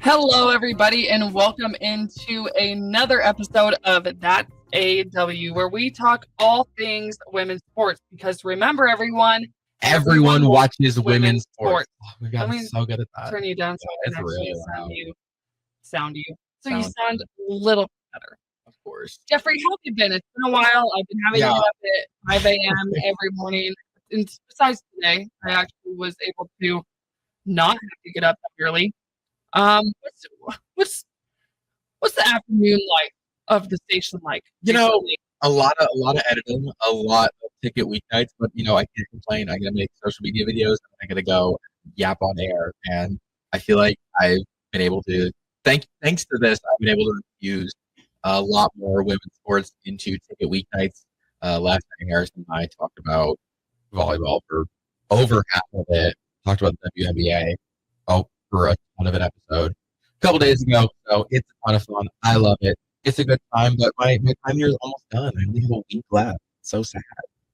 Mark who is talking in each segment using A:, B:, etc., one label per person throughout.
A: Hello, everybody, and welcome into another episode of That's AW, where we talk all things women's sports. Because remember, everyone
B: watches women's sports. Oh, we've gotten so good at that.
A: Turn you down so I can actually
B: really
A: sound you. So you sound a little better.
B: Of course.
A: Jeffrey, how have you been? It's been a while. I've been having to get up at 5 a.m. every morning. And besides today, I actually was able to not have to get up that early. What's the afternoon like of the station like?
B: A lot of editing, a lot of ticket weeknights, but I can't complain. I gotta make social media videos, and I gotta go yap on air, and I feel like I've been able to thanks to this, I've been able to infuse a lot more women's sports into ticket weeknights. Last night, Harrison and I talked about volleyball for over half of it. Talked about the WNBA for a ton of an episode a couple days ago. So it's a ton of fun. I love it. It's a good time, but my time here is almost done. I only have a week left. It's so sad.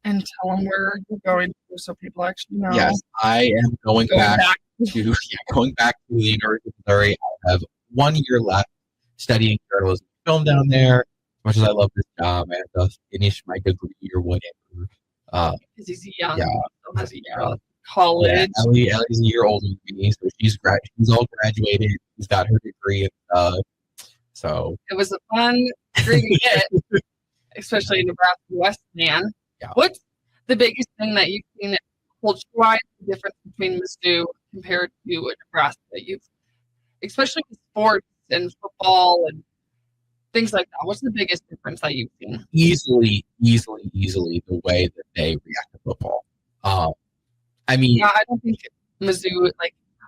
A: And tell them where you're going to so people actually know.
B: Yes, I am going back to the University of Missouri. I have 1 year left studying journalism and film down there. As much as I love this job, I have to finish my degree or whatever.
A: Because he's young. Yeah. Still has a year left. College.
B: Yeah, Ellie's a year older than me, so she's all graduated. She's got her degree and stuff. So
A: it was a fun degree to get, especially in Nebraska West, man.
B: Yeah.
A: What's the biggest thing that you've seen culture-wise, the difference between Mizzou compared to Nebraska? Especially with sports and football and things like that. What's the biggest difference that you've seen?
B: Easily the way that they react to football.
A: I don't think Mizzou,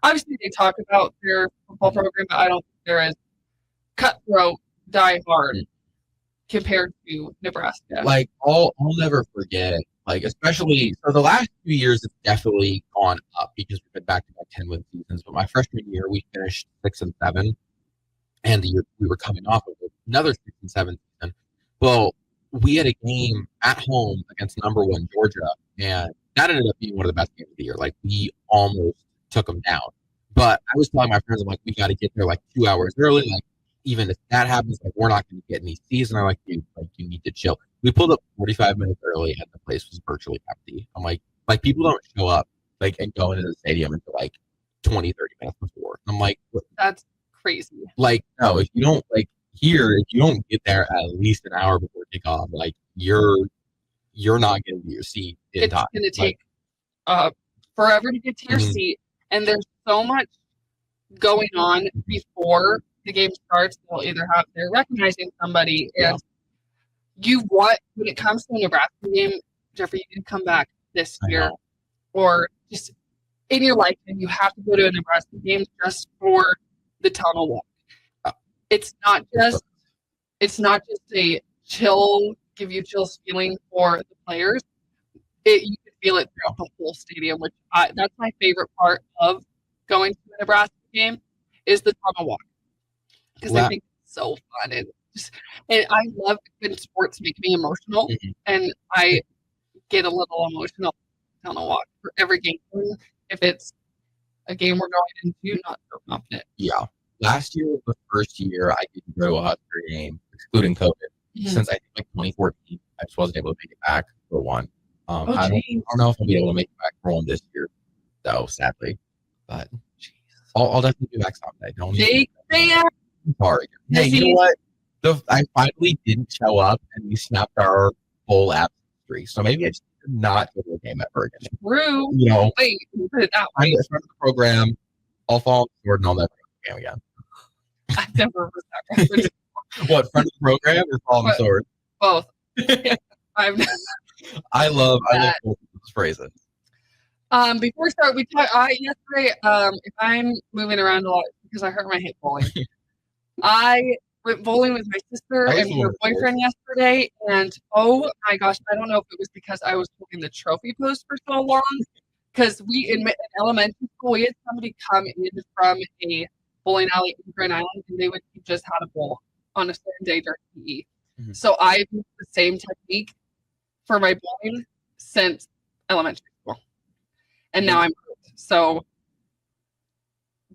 A: obviously they talk about their football program, but I don't think they're as cutthroat, die hard compared to Nebraska.
B: I'll never forget, especially, so the last few years it's definitely gone up because we've been back to 10-win seasons, but my freshman year we finished 6-7, and the year we were coming off of another 6-7 season. Well, we had a game at home against number 1 Georgia, and that ended up being one of the best games of the year. We almost took them down. But I was telling my friends, I'm like, we got to get there 2 hours early. Even if that happens, we're not going to get any seats. And they're like, dude, you need to chill. We pulled up 45 minutes early, and the place was virtually empty. I'm like people don't show up and go into the stadium until 20, 30 minutes before. I'm like, what?
A: That's crazy.
B: No, if you don't here, if you don't get there at least an hour before kickoff, you're not getting to your seat in time.
A: It's going to take forever to get to your seat, and there's so much going on before the game starts. They'll either they're recognizing somebody, and when it comes to a Nebraska game, Jeffrey, you can come back this year, or just in your life, and you have to go to a Nebraska game just for the tunnel walk. It's not just a chill, give you chills feeling for the players. You can feel it throughout the whole stadium, which that's my favorite part of going to a Nebraska game is the tunnel walk, because I think it's so fun, and I love when sports make me emotional, and I get a little emotional tunnel walk for every game, if it's a game we're going into not so confident.
B: Yeah. Last year was the first year I didn't go to a Husker game, excluding COVID, since I think 2014. I just wasn't able to make it back for one. I don't know if I'll be able to make it back for one this year, though, sadly. But I'll definitely be back someday. Sorry. Hey, you know what? I finally didn't show up, and we snapped our whole absence streak. So maybe I just did not go to a game ever again.
A: True. Wait, put it that way.
B: I'm the program. I'll fall on the sword and I'll never go to a game again.
A: I've never heard that reference.
B: What, friend of the program or fall on the sword?
A: Both.
B: I love both of those phrases.
A: Before we start, we talked yesterday. If I'm moving around a lot because I hurt my hip bowling, I went bowling with my sister and her boyfriend yesterday, and oh my gosh, I don't know if it was because I was holding the trophy post for so long, because in elementary school we had somebody come in from a bowling alley in Grand Island, and they would teach us how to bowl on a certain day during PE. So I've used the same technique for my bowling since elementary school, and now I'm hurt. So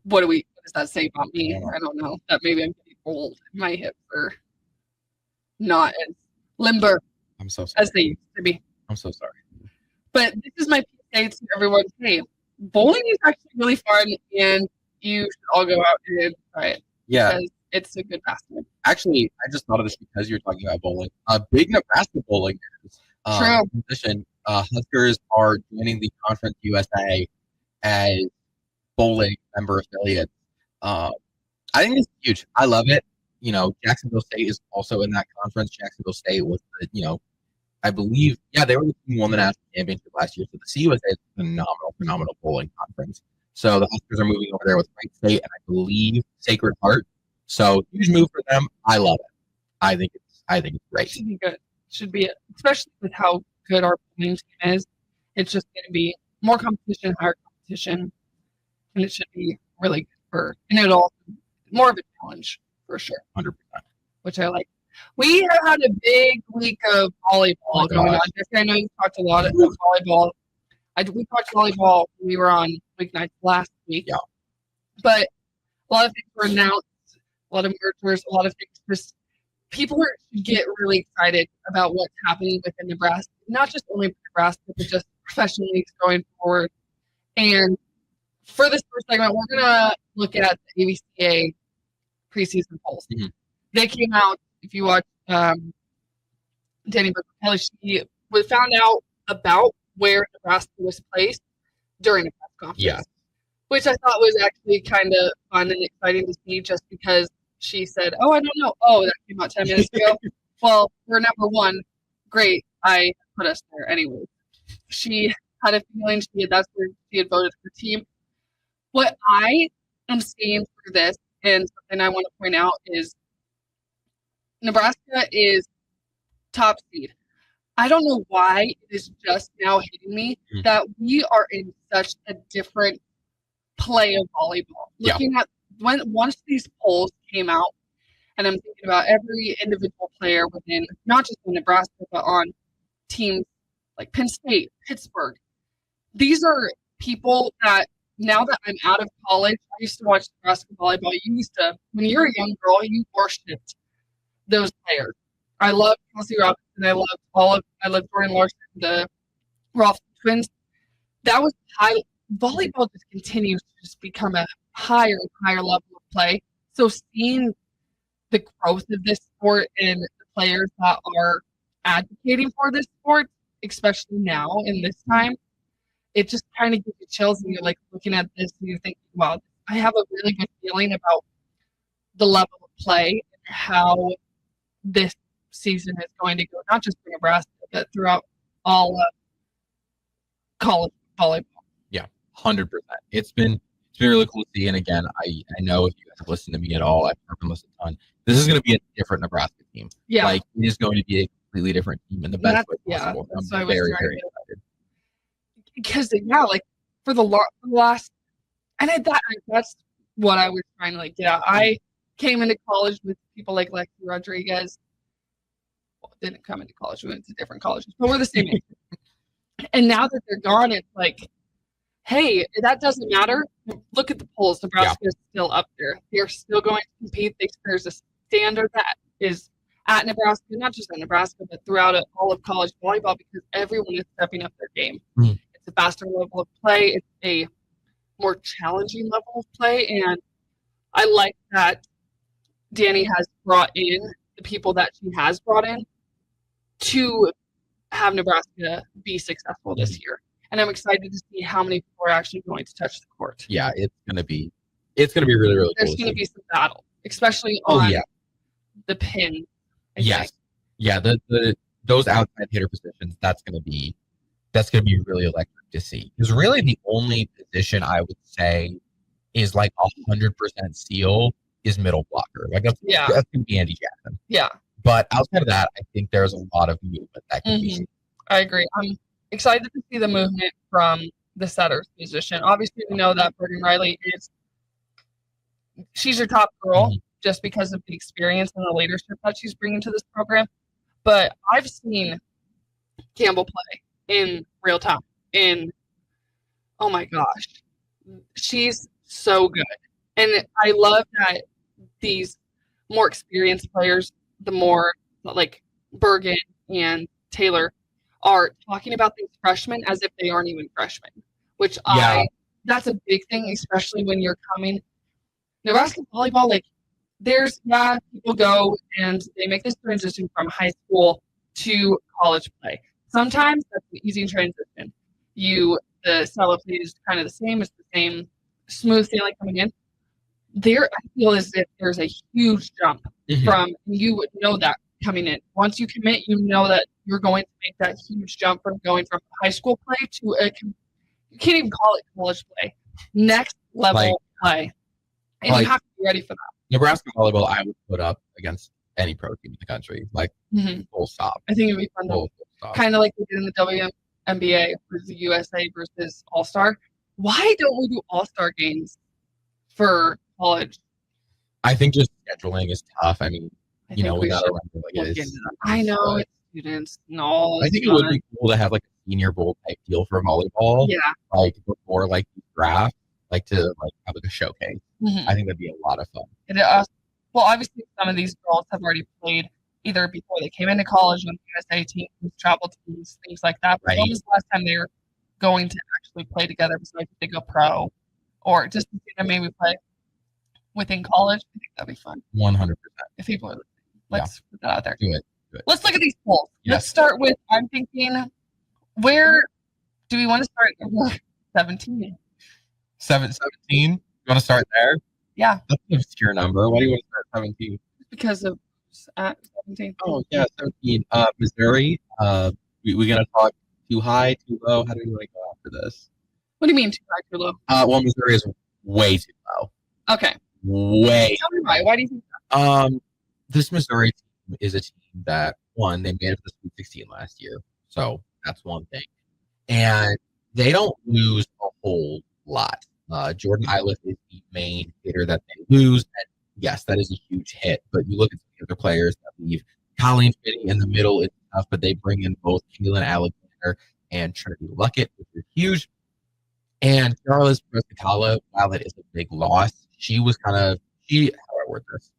A: what do we does that say about me? I don't know. That maybe I'm getting old. My hips are not as limber
B: I'm so sorry.
A: as they used to be.
B: I'm so sorry.
A: But this is my PSA to everyone. Hey, bowling is actually really fun, and you should all go out and try it.
B: Yeah.
A: Because it's a good pastime.
B: Actually, I just thought of this because you're talking about bowling. Big Nebraska bowling position. Huskers are joining the Conference USA as bowling member affiliates. I think it's huge. I love it. Jacksonville State is also in that conference. Jacksonville State was I believe, they were the team who won the national championship last year. So the CUSA is a phenomenal bowling conference. So the Huskers are moving over there with Wright State and I believe Sacred Heart. So huge move for them. I love it. I think it's great.
A: Should be good. Should be, especially with how good our bowling team is. It's just going to be more competition, higher competition, and it should be really good and it'll more of a challenge for sure.
B: 100%.
A: Which I like. We have had a big week of volleyball going on. Jeffrey, I know you talked a lot of volleyball. We talked volleyball when we were on weeknights last week.
B: Yeah.
A: But a lot of things were announced, a lot of mergers, a lot of things. Just people should get really excited about what's happening within Nebraska, not just only Nebraska, but just professional leagues going forward. And for this first segment, we're going to look at the ABCA preseason polls.
B: Mm-hmm.
A: They came out, if you watch Danny Kelly, she found out about where Nebraska was placed during the press conference.
B: Yeah.
A: Which I thought was actually kind of fun and exciting to see just because she said, I don't know. Oh, that came out 10 minutes ago. Well, we're number one. Great. I put us there anyway. She had a feeling that's where she had voted for the team. What I am seeing for this, and something I want to point out, is Nebraska is top seed. I don't know why it is just now hitting me that we are in such a different play of volleyball. Looking at once these polls came out, and I'm thinking about every individual player within, not just in Nebraska, but on teams like Penn State, Pittsburgh. These are people that now that I'm out of college, I used to watch Nebraska volleyball. When you're a young girl, you worshipped those players. I love Kelsey Robinson. I love Jordan Larson, the Rolf twins. That was high. Volleyball just continues to just become a higher and higher level of play. So seeing the growth of this sport and the players that are advocating for this sport, especially now in this time, it just kind of gives you chills, and you're like looking at this and you're thinking, wow, I have a really good feeling about the level of play and how this season is going to go, not just for Nebraska, but throughout all of college volleyball.
B: Yeah, 100%. It's been really cool to see. And again, I know if you guys have listened to me at all, I've heard and listened a ton. This is going to be a different Nebraska team. Yeah, it is going to be a completely different team in the best way possible.
A: Yeah,
B: I'm very excited.
A: Because for the last, and that's what I was trying to get out. I came into college with people like Lexi Rodriguez. Well, didn't come into college. We went to different colleges, but we're the same age. And now that they're gone, it's like, hey, that doesn't matter. Look at the polls. Nebraska is still up there. They're still going to compete. There's a standard that is at Nebraska, not just at Nebraska, but throughout all of college volleyball, because everyone is stepping up their game.
B: Mm.
A: It's a faster level of play. It's a more challenging level of play. And I like that Danny has brought in the people that she has brought in to have Nebraska be successful this year. And I'm excited to see how many people are actually going to touch the court.
B: Yeah, it's gonna be really, really cool.
A: There's gonna be some battle, especially on the pin.
B: Yes. Yeah, those outside hitter positions, that's gonna be really electric to see. Because really the only position I would say is 100% seal is middle blocker. That's gonna be Andy Jackson.
A: Yeah.
B: But outside of that, I think there's a lot of movement that can be seen.
A: I agree. I'm excited to see the movement from the setter's position. Obviously, we know that Bergen Riley she's your top girl just because of the experience and the leadership that she's bringing to this program. But I've seen Campbell play in real time. And, oh my gosh, she's so good. And I love that these more experienced players, the more like Bergen and Taylor, are talking about these freshmen as if they aren't even freshmen, which that's a big thing, especially when you're coming. Nebraska volleyball, like people go and they make this transition from high school to college play. Sometimes that's an easy transition. The style of play is kind of the same. It's the same smooth sailing coming in. I feel as if there's a huge jump from, you would know that coming in. Once you commit, you know that you're going to make that huge jump from going from high school play to you can't even call it college play, next level play. And you have to be ready for that.
B: Nebraska volleyball, I would put up against any pro team in the country, full stop.
A: I think it'd be fun, kind of like we did in the WNBA versus the USA versus All-Star. Why don't we do All-Star games for college?
B: I think just scheduling is tough. I mean, we got to run it.
A: I know it's students and all.
B: I think it would be cool to have like a senior bowl type deal for volleyball.
A: Yeah.
B: Before the draft, to have a showcase. I think that'd be a lot of fun.
A: Well, obviously some of these girls have already played either before they came into college on the USA teams, travel teams, things like that. But when was the last time they were going to actually play together besides if they go pro, or just to see them maybe play within college? I think that'd be fun.
B: 100%.
A: If people are listening, let's put that out there.
B: Do it.
A: Let's look at these polls. Yes. Let's start with, I'm thinking, where do we want to start? Number 17.
B: 17? You want to start there?
A: Yeah.
B: That's an obscure number. Why do you want to start 17?
A: Because of 17.
B: Oh, yeah, 17. Missouri. We going to talk too high, too low? How do we want to go after this?
A: What do you mean too high, too low?
B: Well, Missouri is way too low.
A: Okay.
B: Way.
A: Tell me why. Why do you think that?
B: This Missouri team is a team that, one, they made it to the Sweet 16 last year. So that's one thing. And they don't lose a whole lot. Jordan Eiliff is the main hitter that they lose. And yes, that is a huge hit. But you look at the other players that leave. Colleen Finney in the middle is tough, but they bring in both Kaylin Alexander and Trinity Luckett, which is huge. And Charles Prescatala, while it is a big loss, she was how do I word this?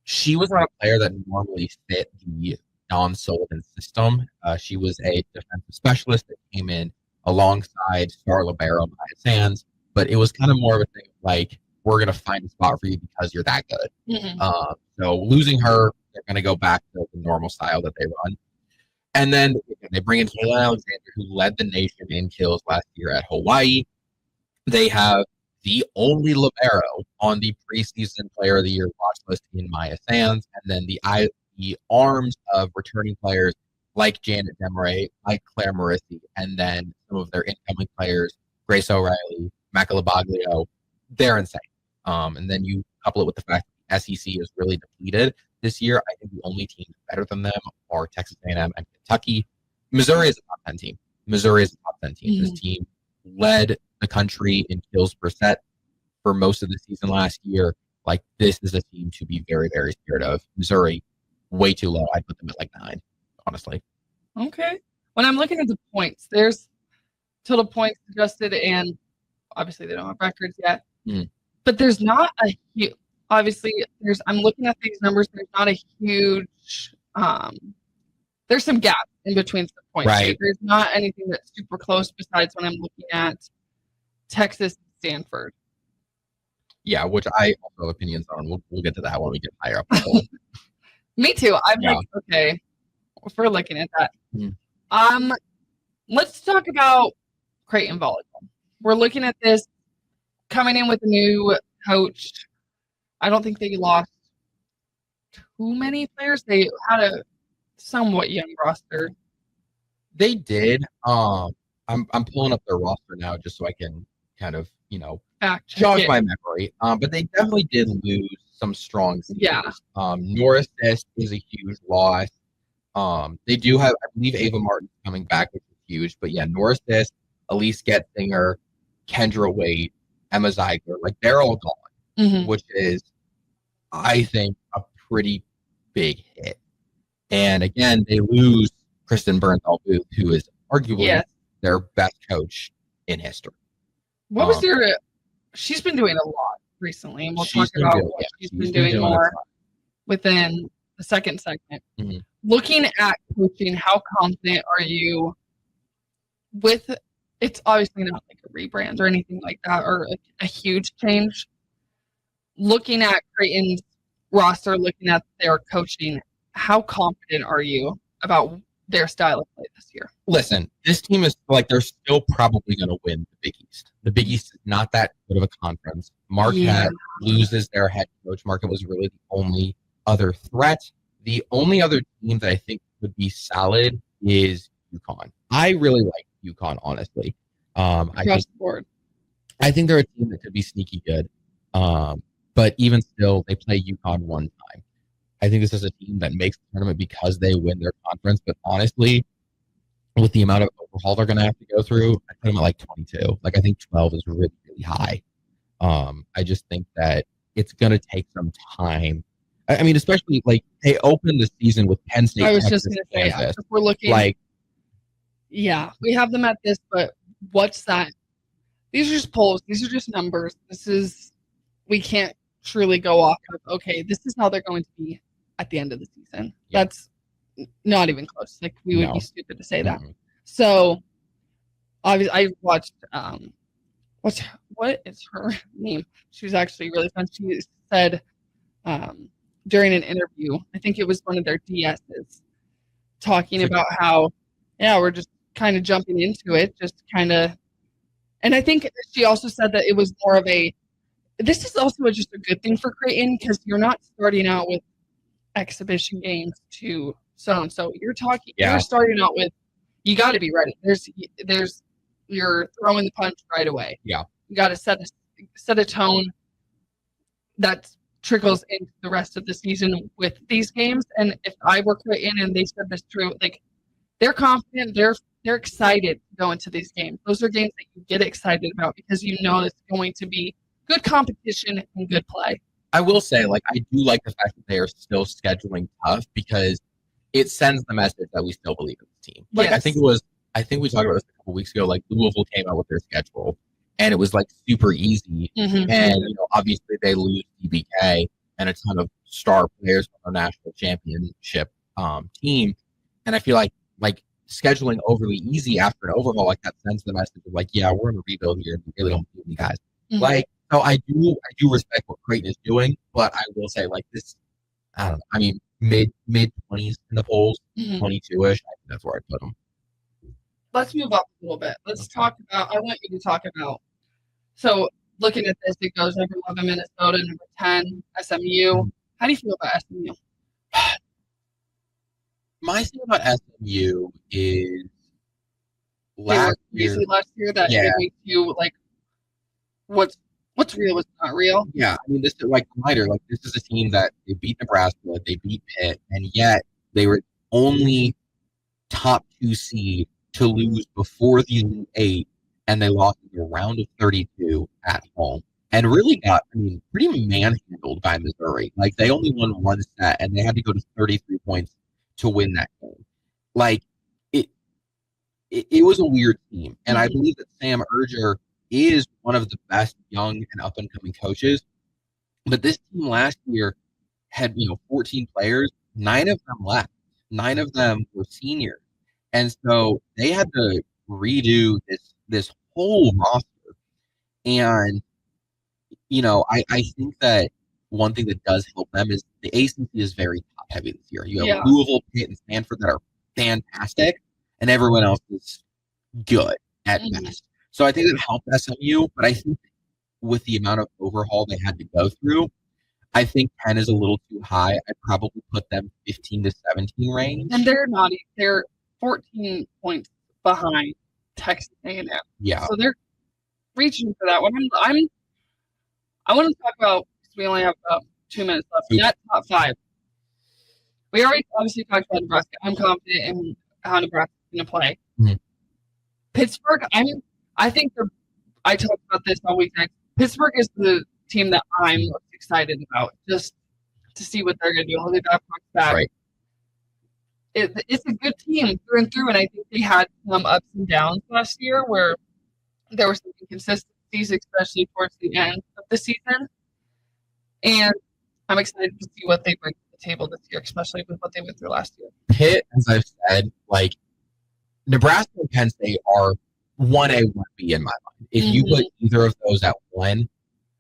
B: She was not a player that normally fit the Dawn Sullivan system. She was a defensive specialist that came in alongside star libero Maya Sands, but it was kind of more of a thing like, we're going to find a spot for you because you're that good.
A: Mm-hmm.
B: So losing her, they're going to go back to the normal style that they run. And then they bring in Kaylin Alexander, who led the nation in kills last year at Hawaii. They have the only libero on the preseason Player of the Year watch list in Maya Sands, and then the arms of returning players like Janet Demaray, like Claire Morissi, and then some of their incoming players, Grace O'Reilly, Macalabaglio, they're insane. And then you couple it with the fact that the SEC is really depleted this year. I think the only teams better than them are Texas A&M and Kentucky. Missouri is a top 10 team. Mm-hmm. This team led the country in kills per set for most of the season last year. This is a team to be very, very scared of. Missouri, way too low. I'd put them at 9, honestly.
A: Okay. When I'm looking at the points, there's total points adjusted, and obviously they don't have records yet. But there's not a huge, obviously I'm looking at these numbers, there's not a huge, there's some gaps in between the points.
B: Right.
A: There's not anything that's super close besides when I'm looking at Texas and Stanford.
B: Yeah, which I also have opinions on. We'll get to that when we get higher up.
A: Me too. I'm okay, if we're looking at that. Let's talk about Creighton volleyball. We're looking at this coming in with a new coach. I don't think they lost too many players. They had a somewhat young roster.
B: They did. I'm pulling up their roster now just so I can kind of, jog my memory. But they definitely did lose some strong seniors.
A: Yeah.
B: Norris Est is a huge loss. They do have, I believe, Ava Martin coming back, which is huge. But yeah, Norris Est, Elise Getzinger, Kendra Wade, Emma Ziegler, they're all gone, which is, I think, a pretty big hit. And again, they lose Kristen Bernthal-Booth, who is arguably their best coach in history.
A: What was she's been doing a lot. recently, and we'll
B: She's
A: talk
B: been
A: about
B: good.
A: what
B: Yeah,
A: she's
B: she's
A: been
B: been
A: doing
B: doing a
A: more
B: ton.
A: within the second segment.
B: Mhm.
A: Looking at coaching, how confident are you with? It's obviously not like a rebrand or anything like that, or a huge change. Looking at Creighton's roster, looking at their coaching, how confident are you about their style of play this year?
B: Listen, this team is like they're still probably going to win the Big East. The Big East is not that good of a conference. Marquette loses their head coach. Marquette was really the only other threat. The only other team that I think would be solid is UConn. I really like UConn, honestly.
A: Across the board.
B: I think they're a team that could be sneaky good. But even still, they play UConn one time. I think this is a team that makes the tournament because they win their conference. But honestly, with the amount of overhaul they're going to have to go through, I put them at like 22. Like I think 12 is really, really high. I just think that it's going to take some time. I mean, especially like they opened the season with Penn State.
A: I was
B: Texas,
A: just going to say,
B: Kansas.
A: if we're looking,
B: like,
A: yeah, we have them at this, but what's that? These are just polls. These are just numbers. We can't truly go off of, okay, this is how they're going to be at the end of the season.
B: Yeah.
A: That's not even close. Like, we would be stupid to say that.
B: Mm-hmm.
A: So, obviously, I watched, what is her name? She was actually really fun. She said during an interview, I think it was one of their DSs, talking about how, yeah, we're just kind of jumping into it, just kind of. And I think she also said that it was more of this is also just a good thing for Creighton because you're not starting out with exhibition games to so. You're starting out with, you got to be ready. You're throwing the punch right away.
B: Yeah.
A: You got to set a tone that trickles into the rest of the season with these games. And if I were Creighton and they said this true, like, they're confident, they're excited to go into these games. Those are games that you get excited about because you know it's going to be good competition and good play.
B: I will say, like, I do like the fact that they are still scheduling tough because it sends the message that we still believe in the team. Like, yes. I think we talked about this a couple weeks ago. Like, Louisville came out with their schedule, and it was like super easy.
A: Mm-hmm.
B: And obviously they lose DBK and a ton of star players from our national championship team. And I feel like scheduling overly easy after an overhaul like that sends the message of like, yeah, we're in a rebuild here and we really don't need you guys. Mm-hmm. Like, so I do respect what Creighton is doing, but I will say like this, I don't know. I mean, mid 20s in the polls, 22-ish. I think that's where I put them.
A: Let's move up a little bit. Let's talk about, I want you to talk about, so looking at this, it goes number 11 Minnesota, number 10 SMU. Mm-hmm. How do you feel about SMU?
B: My thing about SMU is
A: last year that it makes you like, what's real, what's not real.
B: Yeah, I mean, this is like reminder, like this is a team that they beat Nebraska, they beat Pitt, and yet they were only top 2 seed to lose before the Elite 8, and they lost in the round of 32 at home, and really got, I mean, pretty manhandled by Missouri. Like they only won one set, and they had to go to 33 points to win that game. Like it was a weird team, and I believe that Sam Urger is one of the best young and up and coming coaches. But this team last year had 14 players, 9 of them left, 9 of them were seniors, and so they had to redo this whole roster. And I think that one thing that does help them is the ACC is very top heavy this year. You have Louisville, Pitt, and Stanford that are fantastic, and everyone else is good at best. So I think it helped SMU, but I think with the amount of overhaul they had to go through, I think 10 is a little too high. I'd probably put them 15 to 17 range.
A: And they're 14 points behind Texas A&M.
B: Yeah.
A: So they're reaching for that one. I want to talk about, because we only have 2 minutes left, that top 5. We already obviously talked about Nebraska. I'm confident in how Nebraska's going to play.
B: Mm-hmm.
A: Pittsburgh, I think I talked about this all week. Pittsburgh is the team that I'm most excited about, just to see what they're going to do. Holy Babcock's back.
B: Right.
A: It's a good team through and through, and I think they had some ups and downs last year where there were some inconsistencies, especially towards the end of the season. And I'm excited to see what they bring to the table this year, especially with what they went through last year.
B: Pitt, as I've said, like Nebraska and Penn State are 1A, 1B in my mind. If you put either of those at 1,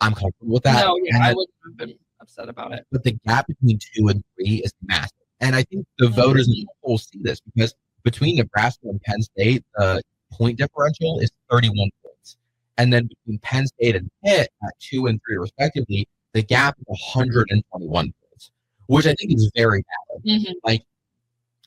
B: I'm comfortable with that.
A: No, yeah, I wouldn't have been upset about it.
B: But the gap between 2 and 3 is massive. And I think the voters in the poll see this because between Nebraska and Penn State, the point differential is 31 points. And then between Penn State and Pitt at 2 and 3 respectively, the gap is 121 points, which I think is very valid. Like,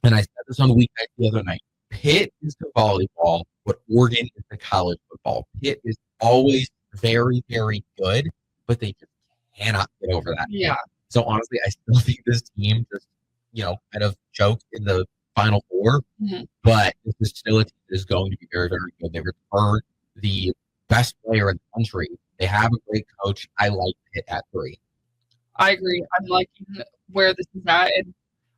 B: and I said this on Weeknight the other night, Pitt is to volleyball what Oregon is to college football. Pitt is always very, very good, but they just cannot get over that.
A: Yeah.
B: So honestly, I still think this team just, kind of choked in the Final Four, but this is still a team that is going to be very, very good. They returned the best player in the country. They have a great coach. I like Pitt at 3.
A: I agree. I'm liking where this is at. And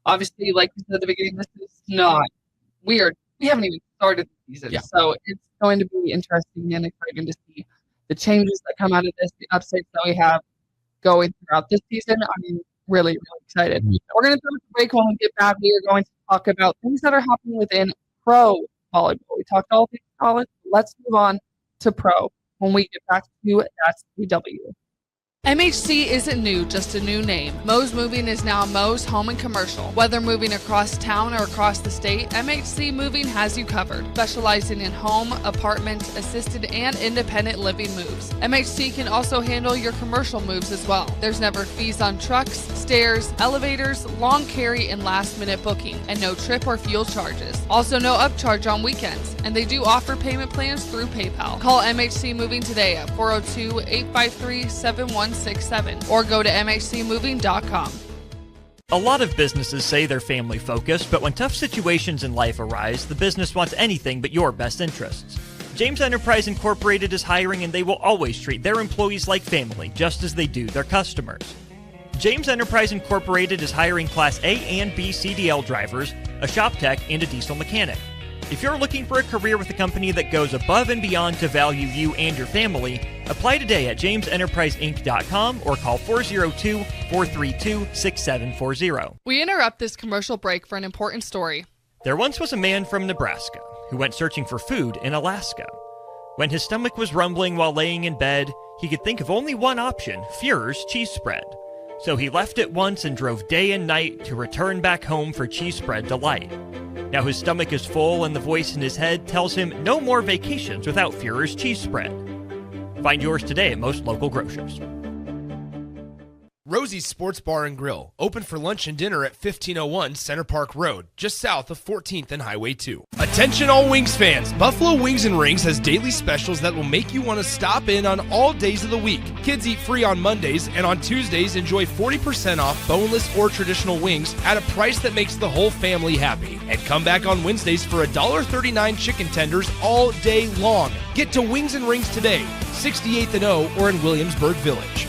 A: obviously, like we said at the beginning, this is not weird. We haven't even started the season. Yeah. So it's going to be interesting and exciting to see the changes that come out of this, the upsets that we have going throughout this season. I'm really, really excited. We're going to take a break. When we get back, we are going to talk about things that are happening within pro volleyball. We talked all things college. Let's move on to pro when we get back to That's CW.
C: MHC isn't new, just a new name. Moe's Moving is now Moe's Home and Commercial. Whether moving across town or across the state, MHC Moving has you covered, specializing in home, apartment, assisted, and independent living moves. MHC can also handle your commercial moves as well. There's never fees on trucks, stairs, elevators, long carry, and last-minute booking, and no trip or fuel charges. Also no upcharge on weekends, and they do offer payment plans through PayPal. Call MHC Moving today at 402-853-7167 or go to mhcmoving.com.
D: A lot of businesses say they're family focused, but when tough situations in life arise, the business wants anything but your best interests. James Enterprise Incorporated is hiring, and they will always treat their employees like family, just as they do their customers. James Enterprise Incorporated is hiring Class A and B CDL drivers, a shop tech, and a diesel mechanic. If you're looking for a career with a company that goes above and beyond to value you and your family, apply today at jamesenterpriseinc.com or call 402-432-6740.
C: We interrupt this commercial break for an important story.
D: There once was a man from Nebraska who went searching for food in Alaska. When his stomach was rumbling while laying in bed, he could think of only one option, Fuhrer's cheese spread. So he left it once and drove day and night to return back home for cheese spread delight. Now his stomach is full and the voice in his head tells him no more vacations without Fuhrer's cheese spread. Find yours today at most local grocers.
E: Rosie's Sports Bar and Grill, open for lunch and dinner at 1501 Center Park Road, just south of 14th and Highway 2. Attention all Wings fans, Buffalo Wings and Rings has daily specials that will make you want to stop in on all days of the week. Kids eat free on Mondays, and on Tuesdays enjoy 40% off boneless or traditional wings at a price that makes the whole family happy. And come back on Wednesdays for $1.39 chicken tenders all day long. Get to Wings and Rings today, 68th and O or in Williamsburg Village.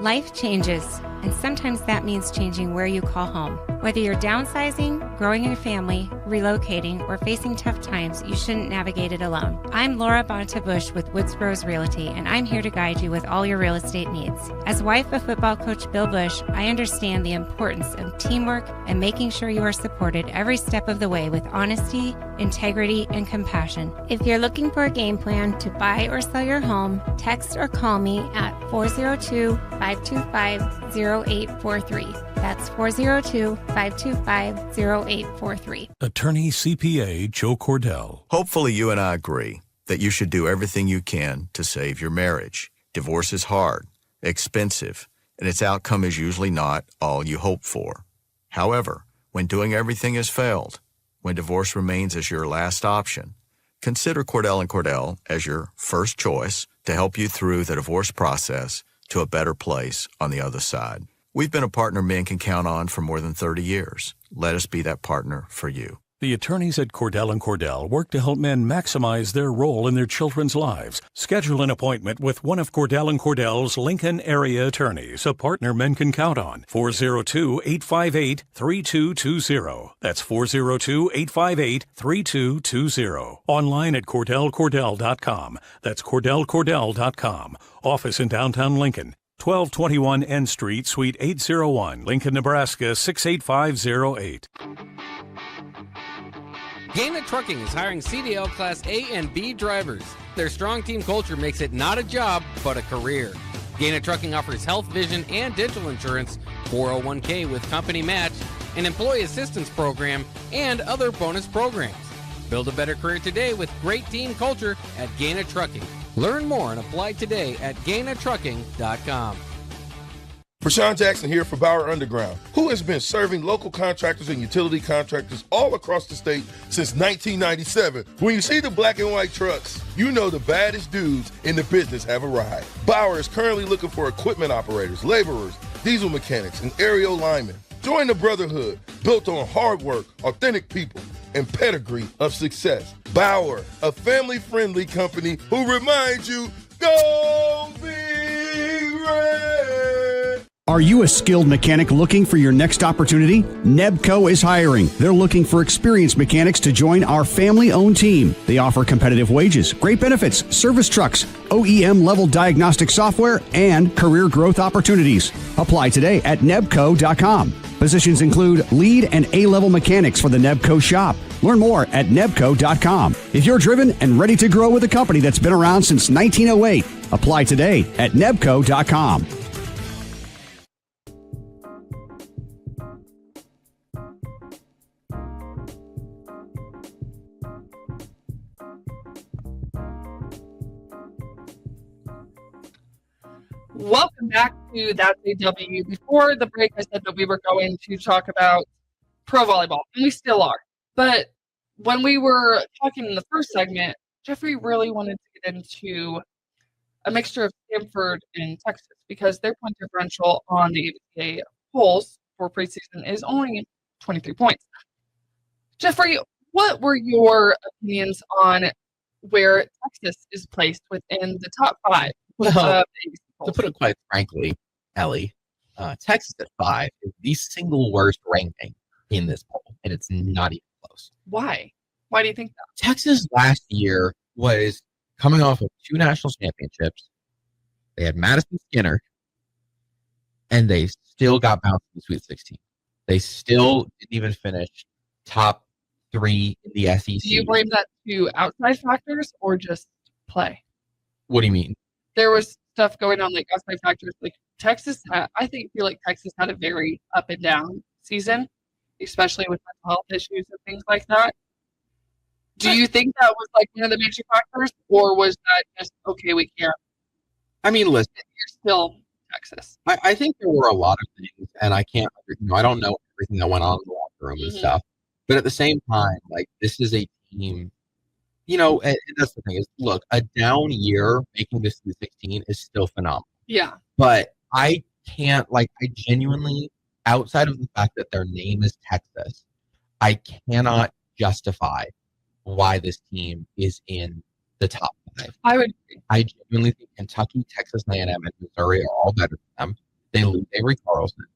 F: Life changes, and sometimes that means changing where you call home. Whether you're downsizing, growing a family, relocating, or facing tough times, you shouldn't navigate it alone. I'm Laura Bonta-Bush with Woods Bros Realty, and I'm here to guide you with all your real estate needs. As wife of football coach Bill Bush, I understand the importance of teamwork and making sure you are supported every step of the way with honesty, integrity, and compassion. If you're looking for a game plan to buy or sell your home, text or call me at 402-525-0843. That's 402-525-0843.
G: Attorney CPA Joe Cordell.
H: Hopefully you and I agree that you should do everything you can to save your marriage. Divorce is hard, expensive, and its outcome is usually not all you hope for. However, when doing everything has failed, when divorce remains as your last option, consider Cordell & Cordell as your first choice to help you through the divorce process to a better place on the other side. We've been a partner men can count on for more than 30 years. Let us be that partner for you.
G: The attorneys at Cordell & Cordell work to help men maximize their role in their children's lives. Schedule an appointment with one of Cordell & Cordell's Lincoln area attorneys, a partner men can count on. 402-858-3220. That's 402-858-3220. Online at CordellCordell.com. That's CordellCordell.com. Office in downtown Lincoln. 1221 N Street, Suite 801, Lincoln, Nebraska 68508.
I: Gaina Trucking is hiring CDL Class A and B drivers. Their strong team culture makes it not a job, but a career. Gaina Trucking offers health, vision, and dental insurance, 401k with company match, an employee assistance program, and other bonus programs. Build a better career today with great team culture at Gaina Trucking. Learn more and apply today at GainaTrucking.com.
J: Rashawn Jackson here for Bauer Underground, who has been serving local contractors and utility contractors all across the state since 1997. When you see the black and white trucks, you know the baddest dudes in the business have arrived. Bauer is currently looking for equipment operators, laborers, diesel mechanics, and aerial linemen. Join the brotherhood built on hard work, authentic people, and pedigree of success. Bauer, a family-friendly company who reminds you, go Big Red!
K: Are you a skilled mechanic looking for your next opportunity? Nebco is hiring. They're looking for experienced mechanics to join our family-owned team. They offer competitive wages, great benefits, service trucks, OEM-level diagnostic software, and career growth opportunities. Apply today at nebco.com. Positions include lead and A-level mechanics for the Nebco shop. Learn more at nebco.com. If you're driven and ready to grow with a company that's been around since 1908, apply today at nebco.com.
A: Welcome back to That's AW. Before the break, I said that we were going to talk about pro volleyball, and we still are. But when we were talking in the first segment, Jeffrey really wanted to get into a mixture of Stanford and Texas because their point differential on the ABA polls for preseason is only 23 points. Jeffrey, what were your opinions on where Texas is placed within the top five?
B: Well, to put it quite frankly, Ellie, Texas at 5 is the single worst ranking in this poll, and it's not even close.
A: Why? Why do you think that?
B: Texas last year was coming off of 2 national championships. They had Madison Skinner, and they still got bounced in the Sweet 16. They still didn't even finish top 3 in the SEC.
A: Do you blame that to outside factors or just play?
B: What do you mean?
A: There was stuff going on like outside factors. Like Texas, I feel like Texas had a very up and down season, especially with mental health issues and things like that. Do you think that was like one of the major factors, or was that just okay? We can't.
B: I mean, listen,
A: you're still Texas.
B: I think there were a lot of things, and I can't. I don't know everything that went on in the locker room and stuff. But at the same time, like this is a team. And that's the thing is, look, a down year making this Sweet 16 is still phenomenal.
A: Yeah.
B: But I can't, I genuinely, outside of the fact that their name is Texas, I cannot justify why this team is in the top 5.
A: I would agree.
B: I genuinely think Kentucky, Texas A&M, and Missouri are all better than them. They lose Avery Carlson.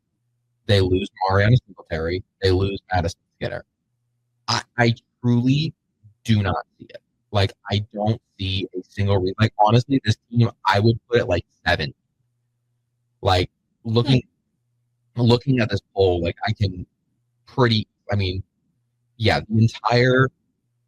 B: They lose Mariana Singletary. They lose Madison Skinner. I truly do not see it. I don't see a single reason. Honestly, this team, I would put it 7. Looking at this poll, I can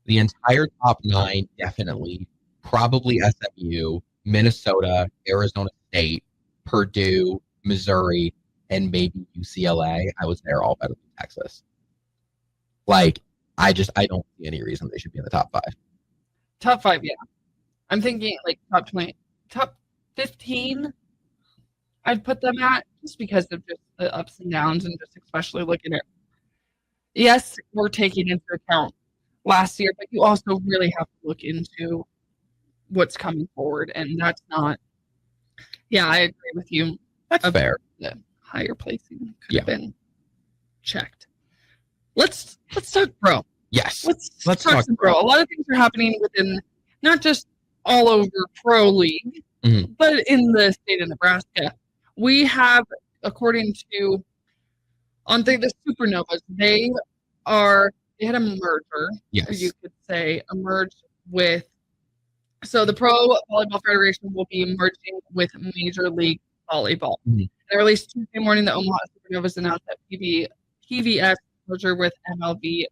B: the entire top 9, definitely, probably SMU, Minnesota, Arizona State, Purdue, Missouri, and maybe UCLA. I would say are all better than Texas. I don't see any reason they should be in the top 5.
A: Top 5, yeah. I'm thinking top 20, top 15. I'd put them at just because of just the ups and downs and just especially looking at. Yes, we're taking into account last year, but you also really have to look into what's coming forward, and that's not. Yeah, I agree with you.
B: That's fair.
A: The higher placing could have been checked. Let's talk pro.
B: Yes.
A: Let's talk some pro. A lot of things are happening within not just all over pro league, but in the state of Nebraska. We have, according to the Supernovas, they had a merger.
B: Yes.
A: Or you could say a merge with. So the Pro Volleyball Federation will be merging with Major League volleyball.
B: Mhm.
A: In a release Tuesday morning, the Omaha Supernovas announced that PVS merger with MLB,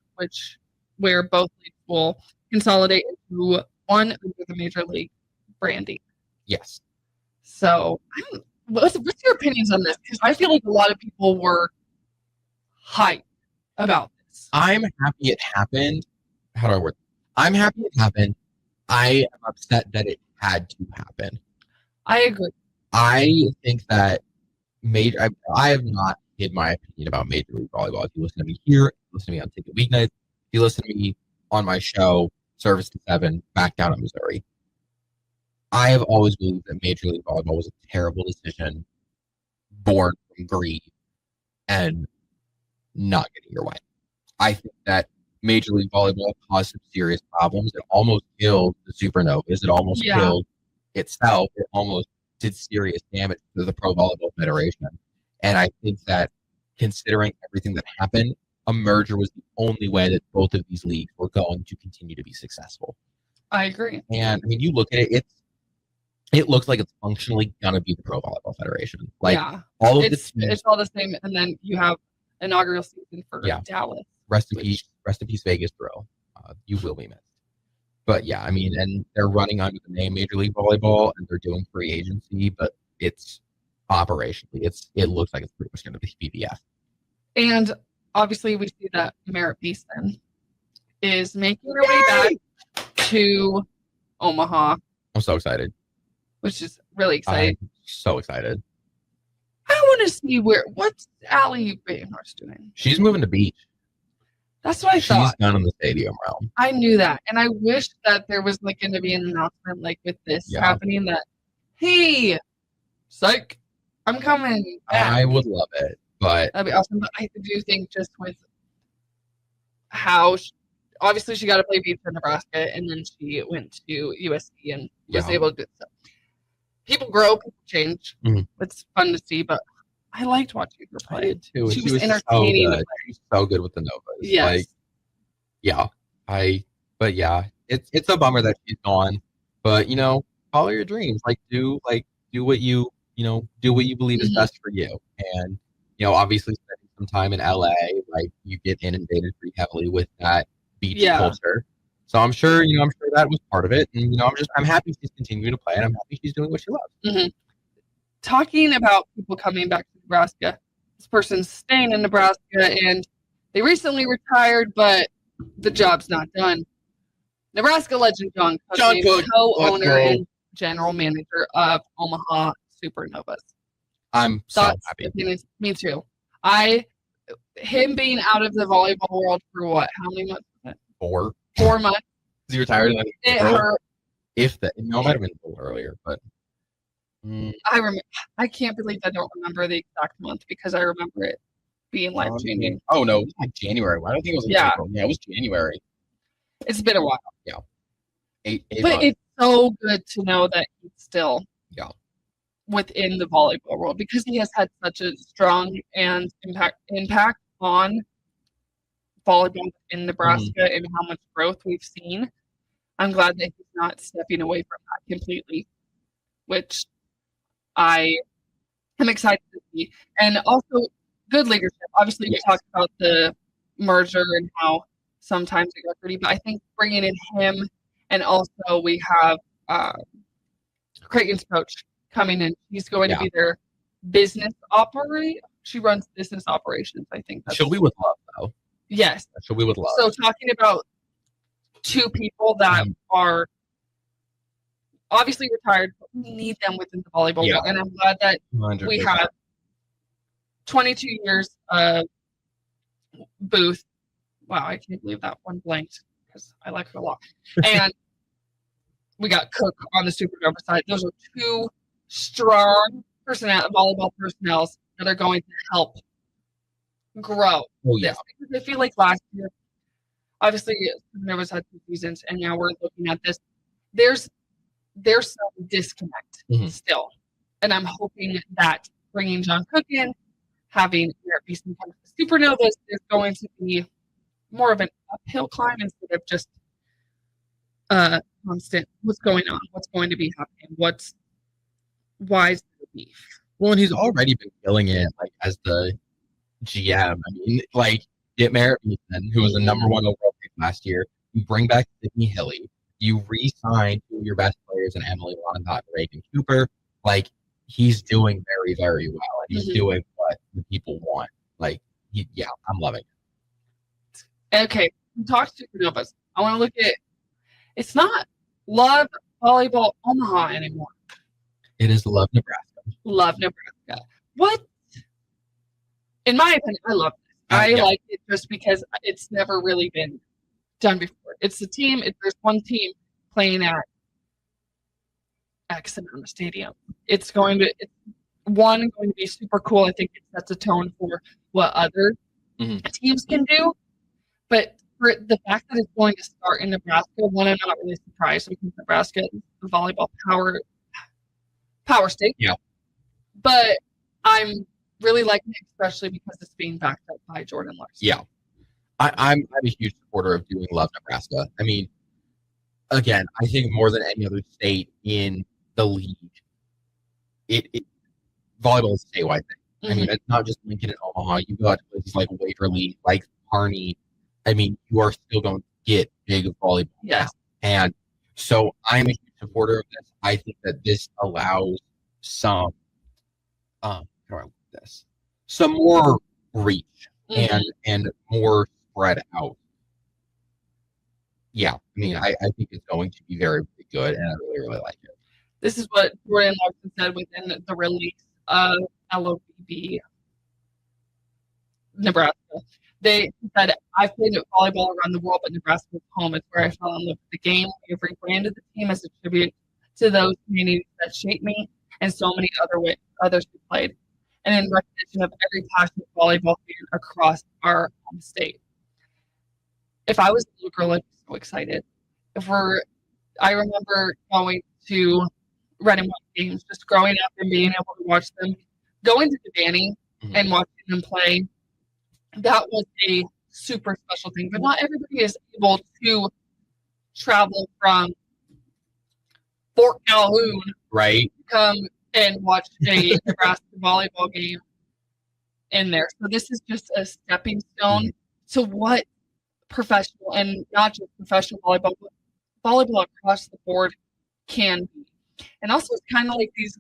A: where both leagues will consolidate into one under the major league branding.
B: Yes.
A: So, what's your opinions on this? Because I feel like a lot of people were hyped about this.
B: I'm happy it happened. How do I word? I'm happy it happened. I am upset that it had to happen.
A: I agree.
B: I think that I have not hid my opinion about Major League Volleyball. If you listen to me here, if you listen to me on Ticket Weeknights, if you listen to me on my show, Service to 7, back down in Missouri, I have always believed that Major League Volleyball was a terrible decision, born from greed and not getting your way. I think that Major League Volleyball caused some serious problems. It almost killed the Supernovas. It almost killed itself. It almost did serious damage to the Pro Volleyball Federation. And I think that considering everything that happened, a merger was the only way that both of these leagues were going to continue to be successful.
A: I agree.
B: And I mean, you look at it, it looks like it's functionally going to be the Pro Volleyball Federation. Like, all of
A: it's all the same. And then you have inaugural season for Dallas.
B: Rest in peace, Vegas Pro. You will be missed. But yeah, I mean, and they're running under the name Major League Volleyball, and they're doing free agency, but it's operationally, it looks like it's pretty much going to be BVF.
A: And obviously, we see that Merritt Beeson is making her way back to Omaha.
B: I'm so excited.
A: Which is really exciting.
B: I'm so excited.
A: I want to see what's Ellie Bainhorst doing.
B: She's moving to Beach.
A: That's what I thought.
B: She's done in the stadium realm.
A: I knew that. And I wish that there was like going to be an announcement like with this happening that, hey, psych, I'm coming back.
B: I would love it, but
A: that'd be awesome. But I do think just with how obviously she got to play beach in Nebraska, and then she went to USC and was able to do so. People grow, people change.
B: Mm-hmm.
A: It's fun to see, but I liked watching her play.
B: I did too.
A: She was entertaining.
B: So good. She was so good with the Novas.
A: Yes.
B: But it's a bummer that she's gone. But follow your dreams. Do what you believe is best for you. And obviously spending some time in LA, you get inundated pretty heavily with that beach culture. So I'm sure that was part of it. And I'm happy she's continuing to play, and I'm happy she's doing what she loves.
A: Mm-hmm. Talking about people coming back to Nebraska, this person's staying in Nebraska, and they recently retired, but the job's not done. Nebraska legend John Cook, co-owner and general manager of Omaha Supernovas.
B: I'm so happy.
A: Me too. Him being out of the volleyball world for what? How many months was it? 4 months.
B: Is he retired?
A: It hurt.
B: It might have been a little earlier, but
A: I remember. I can't believe I don't remember the exact month because I remember it being life changing.
B: Oh no, it was like January. I don't think it was April. Yeah, it was January.
A: It's been a while.
B: Yeah.
A: But it's so good to know that he's still within the volleyball world because he has had such a strong and impact on volleyball in Nebraska and how much growth we've seen. I'm glad that he's not stepping away from that completely, which I am excited to see. And also good leadership. Obviously, we talked about the merger and how sometimes it got dirty, but I think bringing in him, and also we have Creighton's coach coming in. He's going to be their business operator. She runs business operations, I think.
B: She'll be with love, though.
A: Yes.
B: She'll be with love.
A: So talking about two people that are obviously retired, but we need them within the volleyball world. And I'm glad that 100%. We have 22 years of Booth. Wow, I can't believe that one blanked because I like her a lot. And we got Cook on the Supernova side. Those are two strong volleyball personnels that are going to help grow this. Because I feel like last year, obviously, Supernova's had 2 seasons, and now we're looking at this. There's some disconnect still. And I'm hoping that bringing John Cook in, having Merritt Beeson come to the Supernovas, is going to be more of an uphill climb instead of just constant what's going on, what's going to be happening, why is there beef,
B: Well, and he's already been killing it, like, as the GM. I mean, like, get Merritt Easton, who was the number one overall pick last year. You bring back Sydney Hilly. You re-sign two of your best players in Emily Longot and Reagan Cooper. Like, he's doing very, very well, and he's doing what the people want. Like, I'm loving it.
A: Okay, we talked Supernovas. I want to look at, it's not Love Volleyball Omaha anymore.
B: It is Love Nebraska.
A: Love Nebraska. What? In my opinion, I love this. I like it just because it's never really been done before. It's a team. There's one team playing at X amount of stadium. It's going to be super cool. I think it sets a tone for what other teams can do. But for the fact that it's going to start in Nebraska, one, I'm not really surprised because Nebraska is the volleyball power state.
B: Yeah.
A: But I'm really liking it, especially because it's being backed up by Jordan Larson.
B: Yeah. I'm a huge supporter of doing Love Nebraska. I mean, again, I think more than any other state in the league, it volleyball is a statewide thing. I mean, it's not just Lincoln and Omaha. You go out to places like Waverly, like Kearney. I mean, you are still going to get big volleyball.
A: Yes.
B: And so I'm a huge supporter of this. I think that this allows some, some more reach and more spread out. Yeah. I mean, I think it's going to be very, very good, and I really, really like it.
A: This is what Jordan Larson said within the release of LOBB Nebraska. They said, I've played volleyball around the world, but Nebraska was home. It's where I fell in love with the game. We have rebranded the team as a tribute to those communities that shaped me and so many others who played, and in recognition of every passionate volleyball fan across our home state. If I was a little girl, I'd be so excited. I remember going to red and white games, just growing up and being able to watch them, going to Devaney and watching them play. That was a super special thing, but not everybody is able to travel from Fort Calhoun,
B: right,
A: to come and watch a Nebraska volleyball game in there. So this is just a stepping stone to what professional, and not just professional volleyball, but volleyball across the board can be. And also, it's kind of like these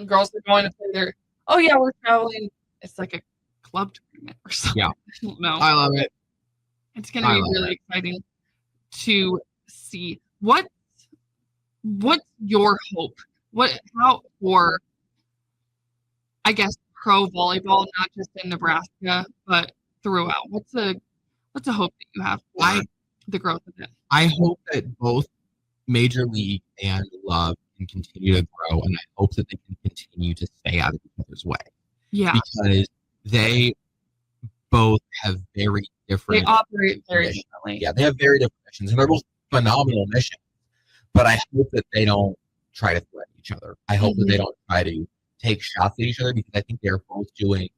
A: girls that are going to play we're traveling. It's like a club tournament or something.
B: Yeah.
A: I don't know.
B: I love it.
A: It's going to be really exciting to see. What's your hope? How for, I guess, pro volleyball, not just in Nebraska, but throughout? What's a hope that you have for the growth of it?
B: I hope that both Major League and Love can continue to grow, and I hope that they can continue to stay out of each other's way.
A: Yeah.
B: Because they both have very different.
A: They operate very differently.
B: Yeah, they have very different missions, and they're both phenomenal missions. But I hope that they don't try to threaten each other. I hope that they don't try to take shots at each other, because I think they're both doing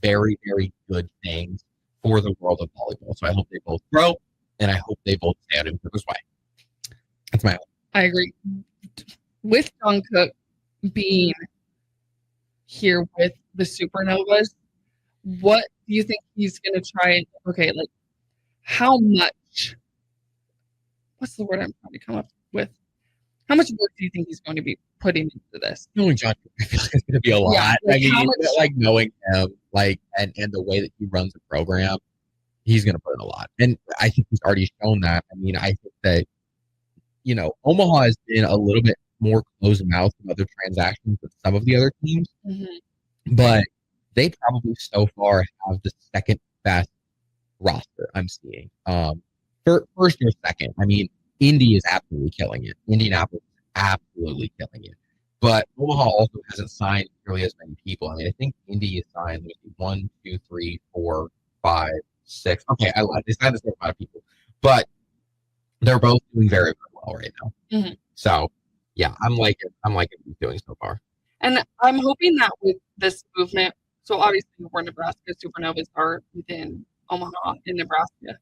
B: very, very good things for the world of volleyball. So I hope they both grow, and I hope they both stay out of each other's way. That's my hope.
A: I agree. With John Cook being here with the Supernovas, what do you think he's going to try and, how much, what's the word I'm trying to come up with? How much work do you think he's going to be putting into this?
B: Knowing John Cook, I feel like it's going to be a lot.
A: Yeah,
B: knowing him, and the way that he runs the program, he's going to put in a lot. And I think he's already shown that. I mean, I think that, Omaha has been a little bit more closed mouth in other transactions than some of the other teams, but they probably so far have the second best roster I'm seeing. First or second. I mean, Indy is absolutely killing it. Indianapolis is absolutely killing it. But Omaha also hasn't signed nearly as many people. I mean, I think Indy has signed 1, 2, 3, 4, 5, 6. Okay, I lied. They signed this amount of people. But they're both doing very, very well right now. So, yeah, I'm liking what he's doing so far.
A: And I'm hoping that with this movement, so obviously we're Nebraska, Supernovas are within Omaha in Nebraska.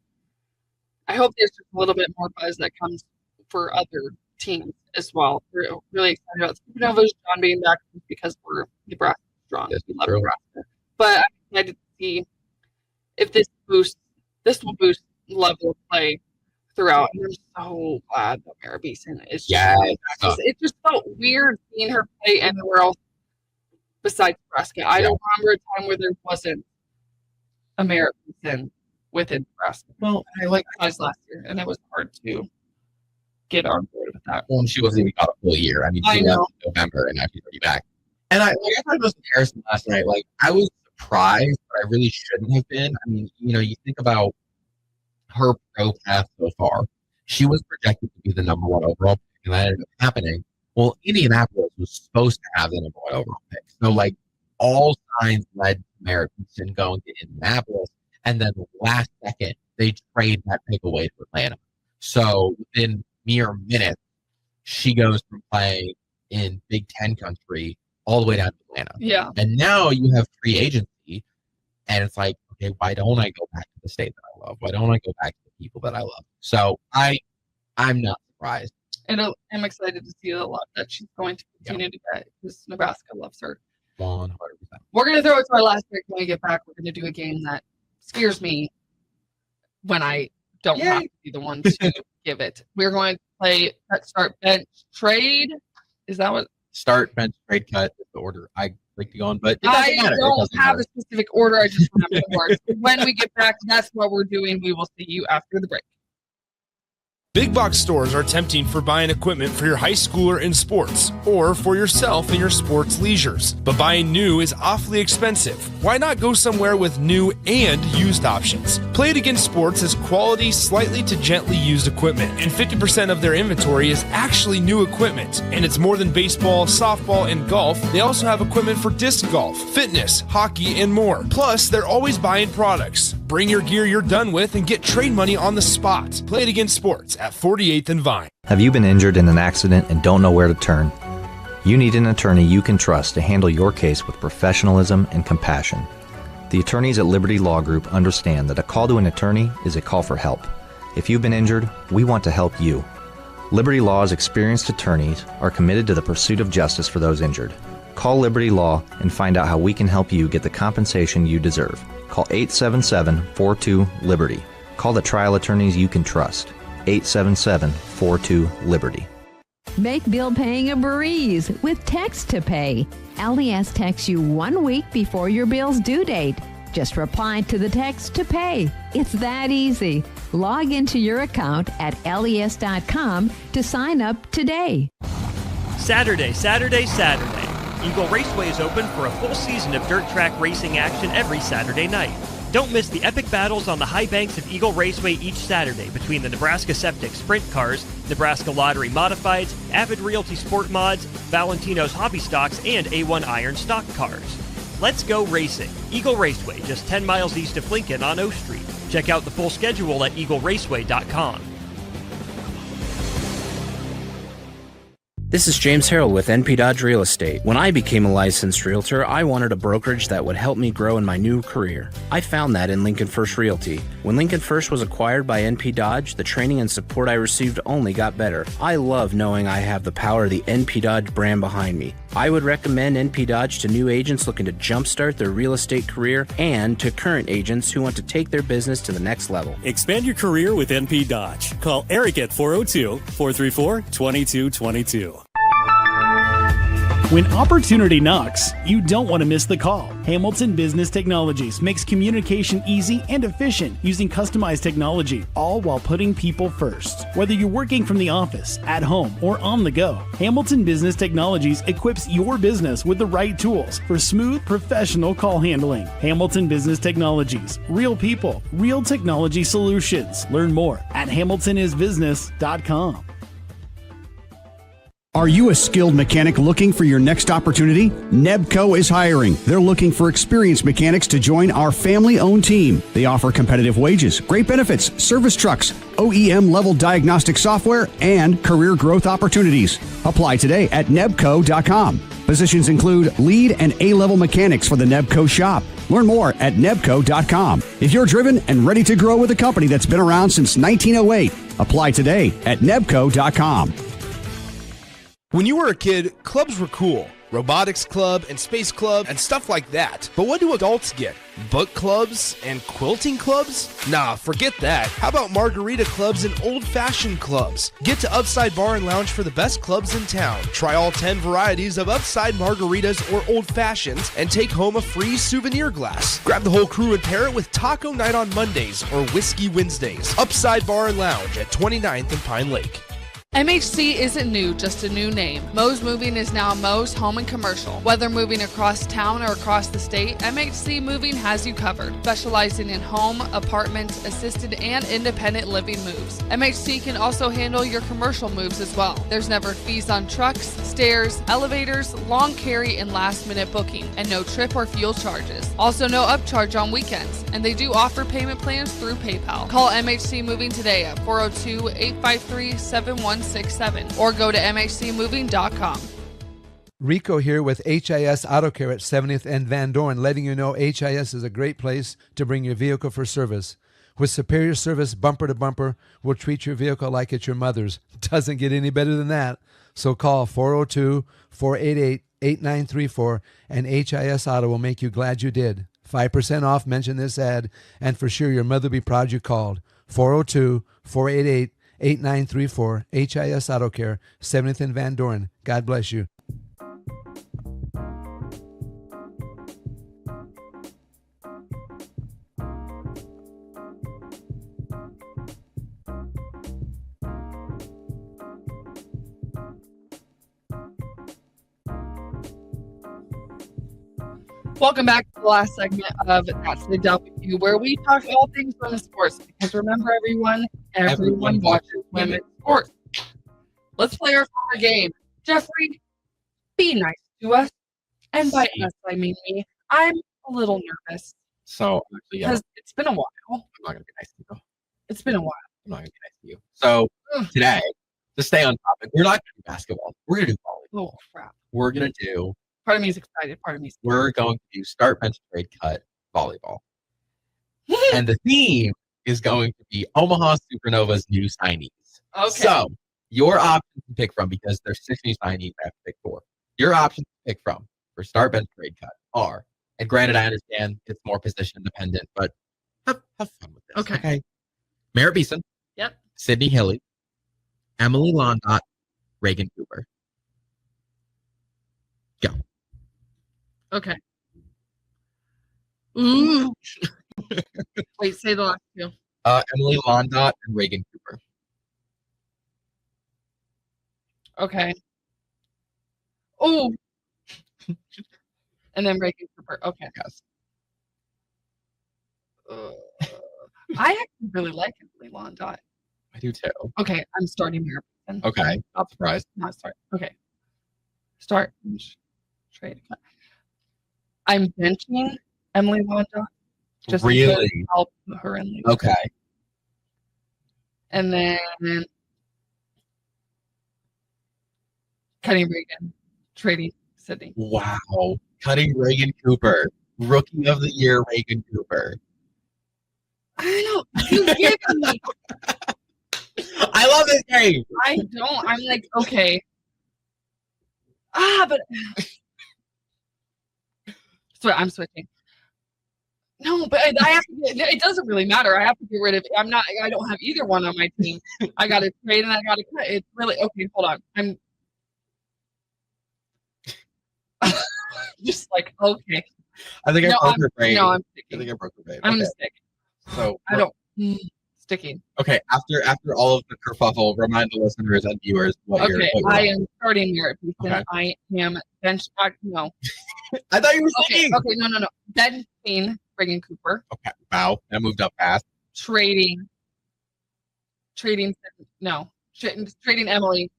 A: I hope there's just a little bit more buzz that comes for other teams as well. We're really excited about Supernovas, John being back because we're Nebraska strong.
B: Yes,
A: We love
B: true.
A: Nebraska. But I'm excited to see if this will boost level of play throughout. And I'm so glad that Mara Beeson is
B: Yes.
A: back. It just felt weird seeing her play anywhere else besides Nebraska. I don't remember a time where there wasn't a Mara Beeson within Nebraska.
B: Well, I like
A: last year, and it was hard to get on board with that.
B: well, she wasn't even got a full year. I mean,
A: I
B: she
A: know.
B: left in November, and now she's already back. And I talked about Harrison last night. Like, I was surprised, but I really shouldn't have been. I mean, you think about her pro path so far. She was projected to be the number 1 overall pick, and that ended up happening. Well, Indianapolis was supposed to have the number 1 overall pick. So, like, all signs led to Merritt Beeson going to Indianapolis, and then the last second, they trade that pick away to Atlanta. So, within mere minutes, she goes from playing in Big Ten country all the way down to Atlanta.
A: Yeah.
B: And now you have free agency, and it's like, okay, why don't I go back to the state that I love? Why don't I go back to the people that I love? So I'm not surprised.
A: And I'm excited to see the love that she's going to continue to get because Nebraska loves her.
B: 100%.
A: We're going to throw it to our last pick when we get back. We're going to do a game that scares me when I don't have to be the one to give it. We're going to play start, bench, trade. Is that what?
B: Start, bench, trade, cut is the order I like to go on, but it
A: I
B: doesn't matter.
A: don't have a specific order. I just remember the words. When we get back, that's what we're doing. We will see you after the break.
E: Big box stores are tempting for buying equipment for your high schooler in sports or for yourself in your sports leisures. But buying new is awfully expensive. Why not go somewhere with new and used options? Play It Again Sports has quality, slightly to gently used equipment, and 50% of their inventory is actually new equipment. And it's more than baseball, softball, and golf. They also have equipment for disc golf, fitness, hockey, and more. Plus, they're always buying products. Bring your gear you're done with and get trade money on the spot. Play It Again Sports at 48th and Vine.
L: Have you been injured in an accident and don't know where to turn? You need an attorney you can trust to handle your case with professionalism and compassion. The attorneys at Liberty Law Group understand that a call to an attorney is a call for help. If you've been injured, we want to help you. Liberty Law's experienced attorneys are committed to the pursuit of justice for those injured. Call Liberty Law and find out how we can help you get the compensation you deserve. Call 877-42-LIBERTY. Call the trial attorneys you can trust. 877-42-LIBERTY.
M: Make bill paying a breeze with Text to Pay. LES texts you 1 week before your bill's due date. Just reply to the text to pay. It's that easy. Log into your account at les.com to sign up today.
D: Saturday. Eagle Raceway is open for a full season of dirt track racing action every Saturday night. Don't miss the epic battles on the high banks of Eagle Raceway each Saturday between the Nebraska Septic Sprint Cars, Nebraska Lottery Modifieds, Avid Realty Sport Mods, Valentino's Hobby Stocks, and A1 Iron Stock Cars. Let's go racing. Eagle Raceway, just 10 miles east of Lincoln on O Street. Check out the full schedule at eagleraceway.com.
N: This is James Harrell with NP Dodge Real Estate. When I became a licensed realtor, I wanted a brokerage that would help me grow in my new career. I found that in Lincoln First Realty. When Lincoln First was acquired by NP Dodge, the training and support I received only got better. I love knowing I have the power of the NP Dodge brand behind me. I would recommend NP Dodge to new agents looking to jumpstart their real estate career and to current agents who want to take their business to the next level.
O: Expand your career with NP Dodge. Call Eric at 402-434-2222.
P: When opportunity knocks, you don't want to miss the call. Hamilton Business Technologies makes communication easy and efficient using customized technology, all while putting people first. Whether you're working from the office, at home, or on the go, Hamilton Business Technologies equips your business with the right tools for smooth, professional call handling. Hamilton Business Technologies. Real people, real technology solutions. Learn more at hamiltonisbusiness.com.
K: Are you a skilled mechanic looking for your next opportunity? Nebco is hiring. They're looking for experienced mechanics to join our family-owned team. They offer competitive wages, great benefits, service trucks, OEM-level diagnostic software, and career growth opportunities. Apply today at nebco.com. Positions include lead and A-level mechanics for the Nebco shop. Learn more at nebco.com. If you're driven and ready to grow with a company that's been around since 1908, apply today at nebco.com.
E: When you were a kid, clubs were cool. robotics club and space club and stuff like that. But what do adults get? Book clubs and quilting clubs? Nah, forget that. How about margarita clubs and old-fashioned clubs? Get to Upside Bar and Lounge for the best clubs in town. Try all 10 varieties of Upside margaritas or old fashions and take home a free souvenir glass. Grab the whole crew and pair it with taco night on Mondays or whiskey Wednesdays. Upside Bar and Lounge at 29th and Pine Lake.
C: MHC isn't new, just a new name. Mo's Moving is now Mo's Home and Commercial. Whether moving across town or across the state, MHC Moving has you covered. Specializing in home, apartments, assisted, and independent living moves. MHC can also handle your commercial moves as well. There's never fees on trucks, stairs, elevators, long carry, and last-minute booking, and no trip or fuel charges. Also no upcharge on weekends, and they do offer payment plans through PayPal. Call MHC Moving today at 402-853-7167 or go to mhcmoving.com.
Q: Rico here with HIS Auto Care at 70th and Van Dorn, letting you know HIS is a great place to bring your vehicle for service. With superior service bumper to bumper, we'll treat your vehicle like it's your mother's. Doesn't get any better than that. So call 402-488-8934 and HIS Auto will make you glad you did. 5% off, mention this ad, and for sure your mother will be proud you called. 402-488-8934, HIS Auto Care, 70th and Van Dorn. God bless you.
A: Welcome back to the last segment of That's the W, where we talk all things women's sports. Because remember, everyone watches women's sports. Let's play our former game. Jeffrey, be nice to us. And by us, I mean me. I'm a little nervous.
B: So, actually, yeah.
A: Because it's been a while.
B: I'm not going to be nice to you.
A: It's been a while.
B: I'm not going to be nice to you. So, today, to stay on topic, we're not going to do basketball. We're going to do volleyball.
A: Oh, crap.
B: We're going to do...
A: Part of me is excited. Part of me is excited.
B: We're going to do start, bench, trade, cut volleyball. And the theme is going to be Omaha Supernova's new signees.
A: Okay.
B: So, your options to pick from, because there's 6 new signees, I have to pick 4. Your options to pick from for start, bench, trade, cut are, and granted, I understand it's more position dependent, but have fun with this. Okay. Merritt Beeson.
A: Yep.
B: Sydney Hilly. Emily Londot. Reagan Cooper. Go.
A: Okay. Ooh. Wait, say the last two.
B: Emily Londot and Reagan Cooper.
A: Okay. Oh. And then Reagan Cooper. Okay.
B: Yes.
A: I actually really like Emily Londot.
B: I do too.
A: Okay, I'm starting Merritt Beeson.
B: Okay. Not surprised.
A: Not start. Okay. Start. Trade. I'm benching Emily Londot. Just
B: really?
A: To help her in league.
B: Okay.
A: And then cutting Reagan, trading Sydney.
B: Wow. Cutting Reagan Cooper. Rookie of the Year, Reagan Cooper.
A: I know. You give me.
B: I love this game.
A: I don't. I'm like, okay. But so I'm switching. No, but I have to. It doesn't really matter. I have to get rid of. I don't have either one on my team. I got to trade and I got to cut. It's really okay. Hold on. I'm just like okay.
B: I think I broke her brain.
A: No, I'm sticking.
B: I think I broke her brain.
A: I'm
B: Okay.
A: gonna stick.
B: So
A: I don't sticking.
B: Okay. After all of the kerfuffle, remind the listeners and viewers what you're.
A: I am starting Merritt Beeson.
B: Okay.
A: I am bench. No.
B: I thought you were sticking.
A: Okay. No. Benching Reagan Cooper.
B: Okay. Wow. That moved up fast.
A: Trading Emily.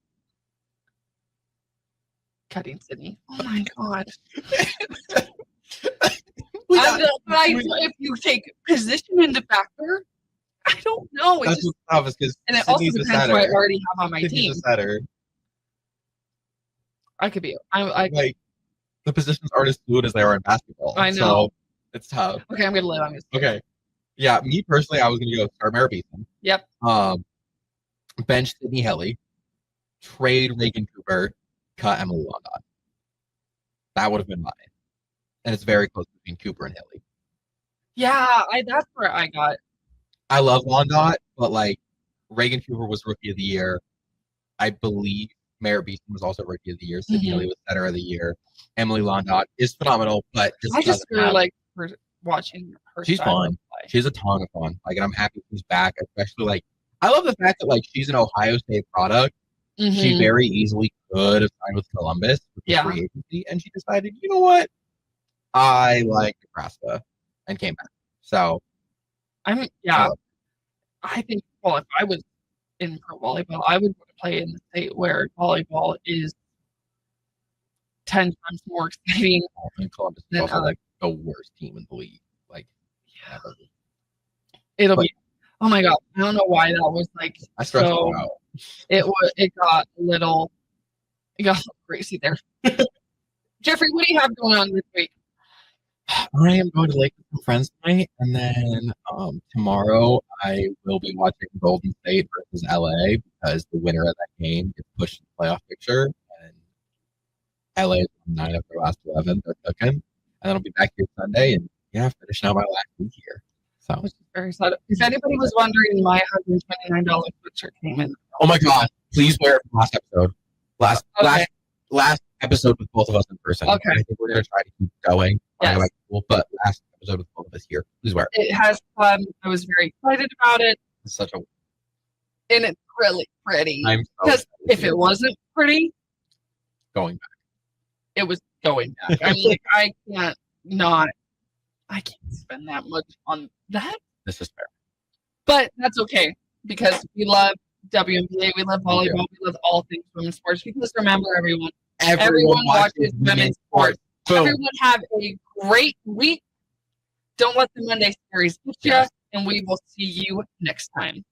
A: Cutting Sydney. Oh my god. If you take position into factor, I don't know.
B: That's what's tough is because
A: and it also depends who I already have on my team. I could be. I
B: like the positions aren't as fluid as they are in basketball.
A: I know.
B: So it's tough.
A: Okay, I'm gonna live on this.
B: Okay. Yeah, me personally, I was gonna go start Merritt Beeson.
A: Yep.
B: Bench Sydney Helly, trade Reagan Cooper, cut Emily Londot. That would have been mine. And it's very close between Cooper and Hilly.
A: Yeah, that's where I got.
B: I love Londot, but like Reagan Cooper was Rookie of the Year. I believe Mayor Beeson was also Rookie of the Year. Sydney Hilly was Center of the Year. Emily Londot is phenomenal, but
A: I just really like her watching her.
B: She's fun. She's a ton of fun. Like, and I'm happy she's back. Especially like, I love the fact that like she's an Ohio State product. She very easily could have signed with Columbus with the free agency, and she decided, you know what, I like Nebraska, and came back. So,
A: I think, well, if I was in pro volleyball, I would want to play in the state where volleyball is 10 times more exciting.
B: And Columbus is also like the worst team in the league. Like,
A: it'll be. Oh my god! I don't know why that was like.
B: I stressed out.
A: It got a little crazy there. Jeffrey, what do you have going on this week?
B: I am going to Lake with some friends tonight, and then tomorrow I will be watching Golden State versus LA because the winner of that game gets pushed to the playoff picture, and LA is 9 of their last 11. They're cooking, and then I'll be back here Sunday, and finishing out my last week here. So, which is
A: very sad. If anybody was wondering, my $129 sweatshirt came in.
B: Oh my god! Please wear it from last episode. Last episode with both of us in person.
A: Okay.
B: I think we're gonna try to keep going.
A: Yes.
B: But last episode with both of us here. Please wear it.
A: It has fun. I was very excited about it.
B: It's such a.
A: And it's really pretty.
B: Because
A: if it wasn't pretty,
B: going back.
A: It was going back. I'm like, I can't spend that much on that.
B: This is fair.
A: But that's okay because we love WNBA, we love volleyball, we love all things women's sports. Because remember, everyone watches women's sports.
B: Boom.
A: Everyone have a great week. Don't let the Monday series get you, and we will see you next time.